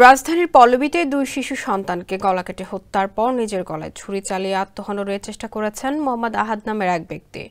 রাজধানীর পল্লবীতে দুই শিশু সন্তানকে গলা কেটে হত্যার পর নিজের গলায় ছুরি চালিয়ে আত্মহননের চেষ্টা করেছেন মোহাম্মদ আহাদ নামের এক ব্যক্তি।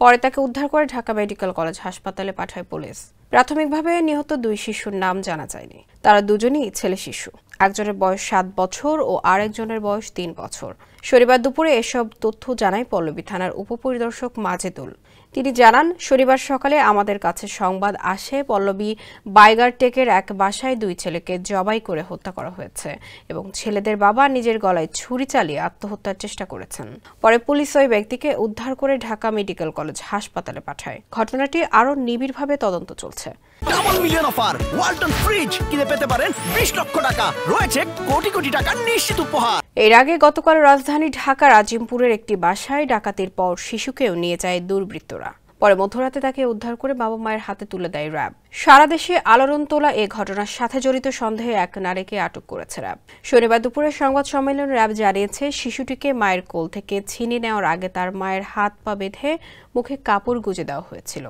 পরে তাকে উদ্ধার করে ঢাকা মেডিকেল কলেজ হাসপাতালে পাঠায় পুলিশ। প্রাথমিকভাবে নিহত দুই শিশুর নাম জানা যায়নি। তারা দুজনই ছেলে শিশু। একজনের বয়স 7 বছর ও আরেকজনের বয়স 3 বছর। শনিবার দুপুরে এসব তথ্য জানায় পল্লবী থানার উপপরিদর্শক মাজেদুল। তিনি জানান, শনিবার সকালে আমাদের কাছে সংবাদ আসে পল্লবী বাইগারটেকের এক বাসায় দুই ছেলেকে জবাই করে হত্যা করা হয়েছে এবং ছেলেদের বাবা নিজের গলায় ছুরি চালিয়ে আত্মহত্যার চেষ্টা করেছেন। পরে পুলিশ ওই ব্যক্তিকে উদ্ধার করে ঢাকা মেডিকেল কলেজ হাসপাতালে পাঠায়। ঘটনাটি আরও নিবিড়ভাবে তদন্ত চলছে। Double million offer Walton fridge কিনে পেতে পারেন 20 লক্ষ টাকা, রয়েছে কোটি কোটি টাকার নিশ্চিত উপহার। এর আগে গতকাল রাজধানী ঢাকার আজিমপুরের একটি বাসায় ডাকাতির পর শিশুকেও নিয়ে যায় দুর্বৃত্তরা। পরে মধ্যরাতে তাকে উদ্ধার করে বাবা মায়ের হাতে তুলে দেয় র্যাব। সারা দেশে আলোড়ন তোলা এ ঘটনার সাথে জড়িত সন্দেহে এক নারীকে আটক করেছে র্যাব। শনিবার দুপুরে সংবাদ সম্মেলনে র্যাব জানিয়েছে, শিশুটিকে মায়ের কোল থেকে ছিনিয়ে নেওয়ার আগে তার মায়ের হাত পা বেঁধে মুখে কাপড় গুঁজে দেওয়া হয়েছিল।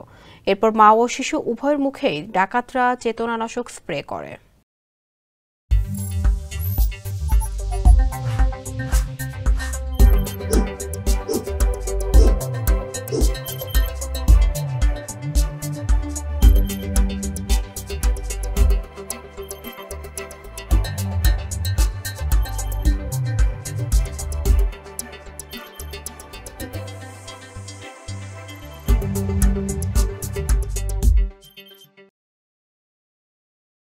এরপর মা ও শিশু উভয়ের মুখেই ডাকাতরা চেতনানাশক স্প্রে করে।